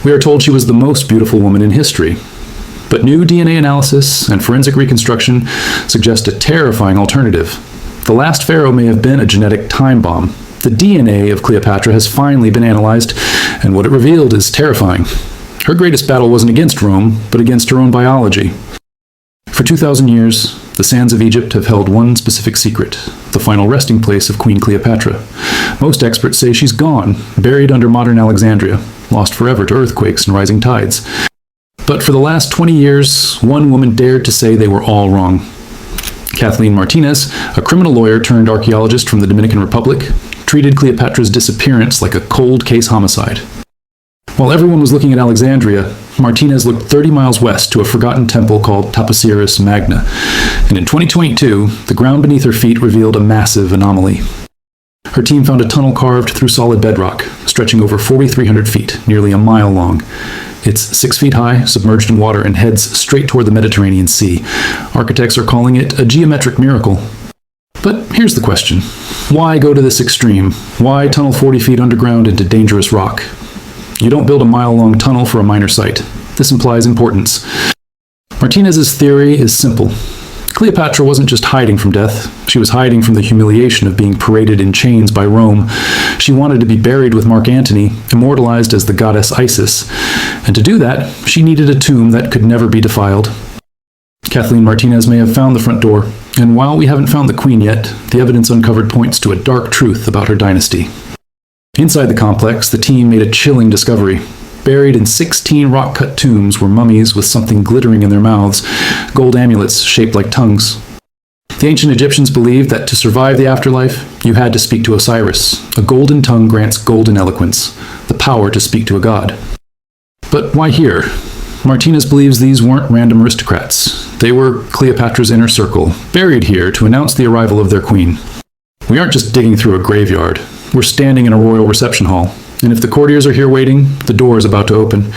We are told she was the most beautiful woman in history. But new DNA analysis and forensic reconstruction suggest a terrifying alternative. The last pharaoh may have been a genetic time bomb. The DNA of Cleopatra has finally been analyzed, and what it revealed is terrifying. Her greatest battle wasn't against Rome, but against her own biology. For 2,000 years, the sands of Egypt have held one specific secret: the final resting place of Queen Cleopatra. Most experts say she's gone, buried under modern Alexandria, lost forever to earthquakes and rising tides. But for the last 20 years, one woman dared to say they were all wrong. Kathleen Martinez, a criminal lawyer turned archaeologist from the Dominican Republic, treated Cleopatra's disappearance like a cold case homicide. While everyone was looking at Alexandria, Martinez looked 30 miles west to a forgotten temple called Taposiris Magna, and in 2022, the ground beneath her feet revealed a massive anomaly. Her team found a tunnel carved through solid bedrock, stretching over 4,300 feet, nearly a mile long. It's 6 feet high, submerged in water, and heads straight toward the Mediterranean Sea. Architects are calling it a geometric miracle. But here's the question. Why go to this extreme? Why tunnel 40 feet underground into dangerous rock? You don't build a mile-long tunnel for a minor site. This implies importance. Martinez's theory is simple. Cleopatra wasn't just hiding from death. She was hiding from the humiliation of being paraded in chains by Rome. She wanted to be buried with Mark Antony, immortalized as the goddess Isis. And to do that, she needed a tomb that could never be defiled. Kathleen Martinez may have found the front door, and while we haven't found the queen yet, the evidence uncovered points to a dark truth about her dynasty. Inside the complex, the team made a chilling discovery. Buried in 16 rock-cut tombs were mummies with something glittering in their mouths, gold amulets shaped like tongues. The ancient Egyptians believed that to survive the afterlife, you had to speak to Osiris. A golden tongue grants golden eloquence, the power to speak to a god. But why here? Martinez believes these weren't random aristocrats. They were Cleopatra's inner circle, buried here to announce the arrival of their queen. We aren't just digging through a graveyard. We're standing in a royal reception hall, and if the courtiers are here waiting, the door is about to open.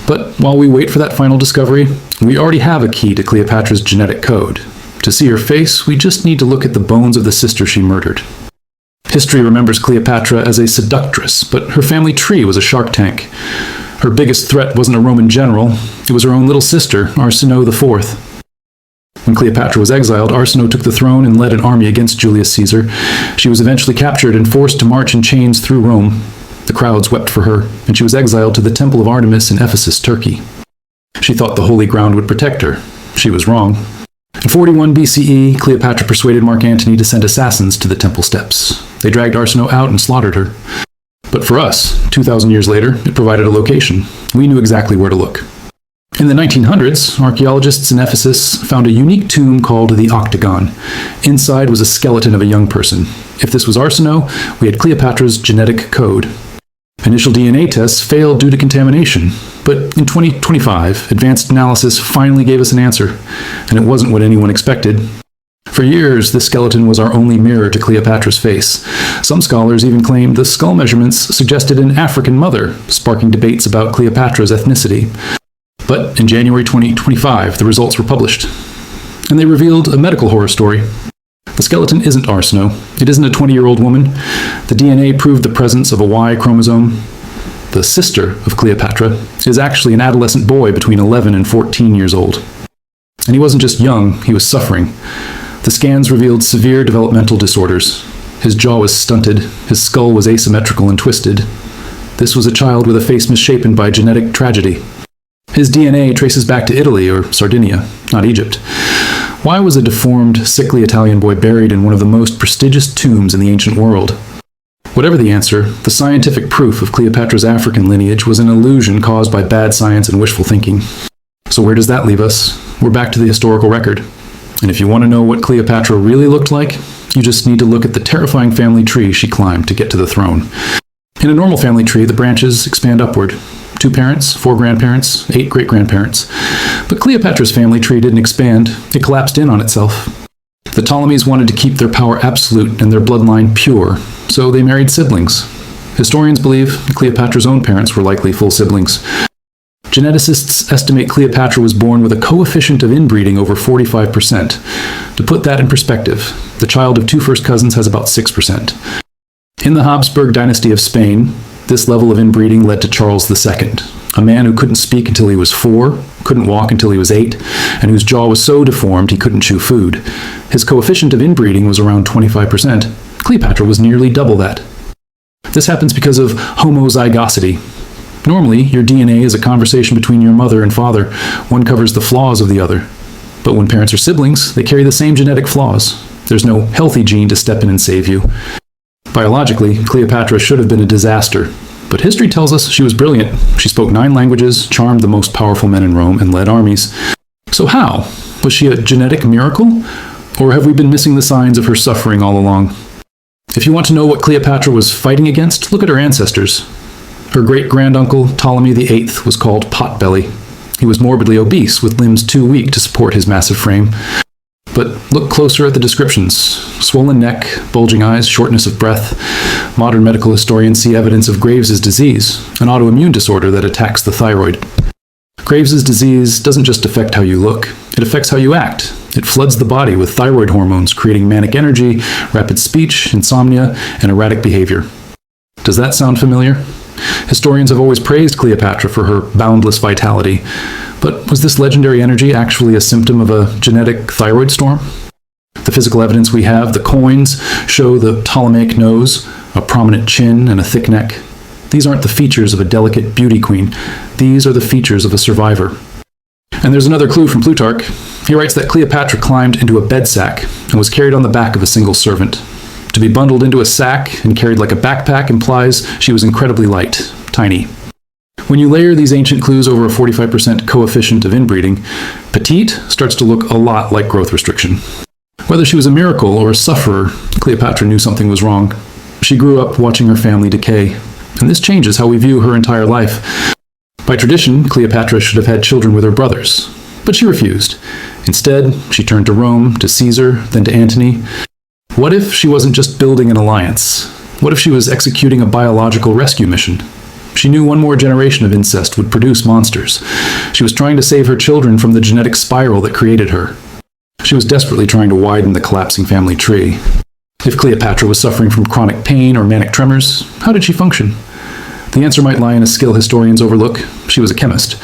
But while we wait for that final discovery, we already have a key to Cleopatra's genetic code. To see her face, we just need to look at the bones of the sister she murdered. History remembers Cleopatra as a seductress, but her family tree was a shark tank. Her biggest threat wasn't a Roman general, it was her own little sister, Arsinoe IV. When Cleopatra was exiled, Arsinoe took the throne and led an army against Julius Caesar. She was eventually captured and forced to march in chains through Rome. The crowds wept for her, and she was exiled to the Temple of Artemis in Ephesus, Turkey. She thought the Holy Ground would protect her. She was wrong. In 41 BCE, Cleopatra persuaded Mark Antony to send assassins to the temple steps. They dragged Arsinoe out and slaughtered her. But for us, 2,000 years later, it provided a location. We knew exactly where to look. In the 1900s, archaeologists in Ephesus found a unique tomb called the Octagon. Inside was a skeleton of a young person. If this was Arsinoe, we had Cleopatra's genetic code. Initial DNA tests failed due to contamination, but in 2025, advanced analysis finally gave us an answer, and it wasn't what anyone expected. For years, this skeleton was our only mirror to Cleopatra's face. Some scholars even claimed the skull measurements suggested an African mother, sparking debates about Cleopatra's ethnicity. But in January 2025, the results were published, and they revealed a medical horror story. The skeleton isn't Arsinoe. It isn't a 20-year-old woman. The DNA proved the presence of a Y chromosome. The sister of Cleopatra is actually an adolescent boy between 11 and 14 years old. And he wasn't just young, he was suffering. The scans revealed severe developmental disorders. His jaw was stunted, his skull was asymmetrical and twisted. This was a child with a face misshapen by genetic tragedy. His DNA traces back to Italy or Sardinia, not Egypt. Why was a deformed, sickly Italian boy buried in one of the most prestigious tombs in the ancient world? Whatever the answer, the scientific proof of Cleopatra's African lineage was an illusion caused by bad science and wishful thinking. So where does that leave us? We're back to the historical record. And if you want to know what Cleopatra really looked like, you just need to look at the terrifying family tree she climbed to get to the throne. In a normal family tree, the branches expand upward. 2 parents, 4 grandparents, 8 great-grandparents. But Cleopatra's family tree didn't expand, it collapsed in on itself. The Ptolemies wanted to keep their power absolute and their bloodline pure, so they married siblings. Historians believe Cleopatra's own parents were likely full siblings. Geneticists estimate Cleopatra was born with a coefficient of inbreeding over 45%. To put that in perspective, the child of 2 first cousins has about 6%. In the Habsburg dynasty of Spain, This level of inbreeding led to Charles II, a man who couldn't speak until he was 4, couldn't walk until he was 8, and whose jaw was so deformed he couldn't chew food. His coefficient of inbreeding was around 25%. Cleopatra was nearly double that. This happens because of homozygosity. Normally, your DNA is a conversation between your mother and father. One covers the flaws of the other. But when parents are siblings, they carry the same genetic flaws. There's no healthy gene to step in and save you. Biologically, Cleopatra should have been a disaster. But history tells us she was brilliant. She spoke 9 languages, charmed the most powerful men in Rome, and led armies. So how? Was she a genetic miracle? Or have we been missing the signs of her suffering all along? If you want to know what Cleopatra was fighting against, look at her ancestors. Her great-granduncle, Ptolemy VIII, was called Potbelly. He was morbidly obese, with limbs too weak to support his massive frame. But look closer at the descriptions. Swollen neck, bulging eyes, shortness of breath. Modern medical historians see evidence of Graves' disease, an autoimmune disorder that attacks the thyroid. Graves' disease doesn't just affect how you look, it affects how you act. It floods the body with thyroid hormones, creating manic energy, rapid speech, insomnia, and erratic behavior. Does that sound familiar? Historians have always praised Cleopatra for her boundless vitality, but was this legendary energy actually a symptom of a genetic thyroid storm? The physical evidence we have, the coins, show the Ptolemaic nose, a prominent chin, and a thick neck. These aren't the features of a delicate beauty queen. These are the features of a survivor. And there's another clue from Plutarch. He writes that Cleopatra climbed into a bed sack and was carried on the back of a single servant. To be bundled into a sack and carried like a backpack implies she was incredibly light, tiny. When you layer these ancient clues over a 45% coefficient of inbreeding, petite starts to look a lot like growth restriction. Whether she was a miracle or a sufferer, Cleopatra knew something was wrong. She grew up watching her family decay, and this changes how we view her entire life. By tradition, Cleopatra should have had children with her brothers, but she refused. Instead, she turned to Rome, to Caesar, then to Antony. What if she wasn't just building an alliance? What if she was executing a biological rescue mission? She knew one more generation of incest would produce monsters. She was trying to save her children from the genetic spiral that created her. She was desperately trying to widen the collapsing family tree. If Cleopatra was suffering from chronic pain or manic tremors, how did she function? The answer might lie in a skill historians overlook. She was a chemist.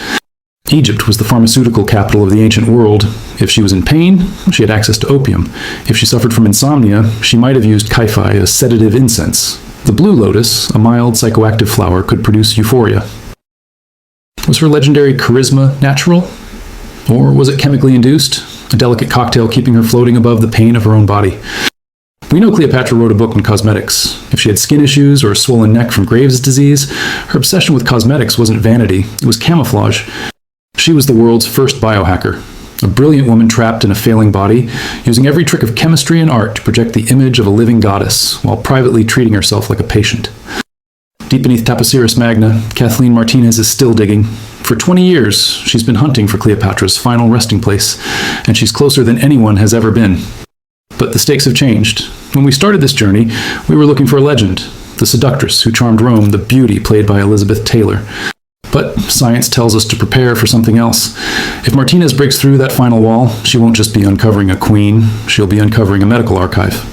Egypt was the pharmaceutical capital of the ancient world. If she was in pain, she had access to opium. If she suffered from insomnia, she might have used kaifi, a sedative incense. The blue lotus, a mild psychoactive flower, could produce euphoria. Was her legendary charisma natural? Or was it chemically induced? A delicate cocktail keeping her floating above the pain of her own body. We know Cleopatra wrote a book on cosmetics. If she had skin issues or a swollen neck from Graves' disease, her obsession with cosmetics wasn't vanity, it was camouflage. She was the world's first biohacker, a brilliant woman trapped in a failing body, using every trick of chemistry and art to project the image of a living goddess, while privately treating herself like a patient. Deep beneath Taposiris Magna, Kathleen Martinez is still digging. For 20 years, she's been hunting for Cleopatra's final resting place, and she's closer than anyone has ever been. But the stakes have changed. When we started this journey, we were looking for a legend, the seductress who charmed Rome, the beauty played by Elizabeth Taylor. But science tells us to prepare for something else. If Martinez breaks through that final wall, she won't just be uncovering a queen, she'll be uncovering a medical archive.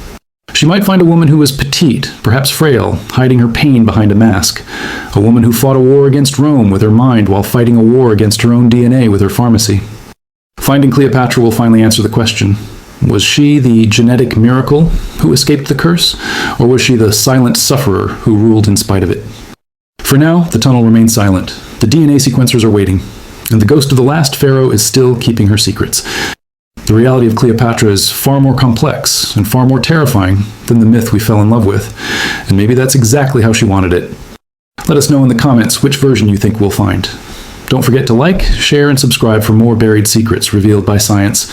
She might find a woman who was petite, perhaps frail, hiding her pain behind a mask. A woman who fought a war against Rome with her mind while fighting a war against her own DNA with her pharmacy. Finding Cleopatra will finally answer the question. Was she the genetic miracle who escaped the curse, or was she the silent sufferer who ruled in spite of it? For now, the tunnel remains silent. The DNA sequencers are waiting, and the ghost of the last pharaoh is still keeping her secrets. The reality of Cleopatra is far more complex and far more terrifying than the myth we fell in love with, and maybe that's exactly how she wanted it. Let us know in the comments which version you think we'll find. Don't forget to like, share, and subscribe for more buried secrets revealed by science.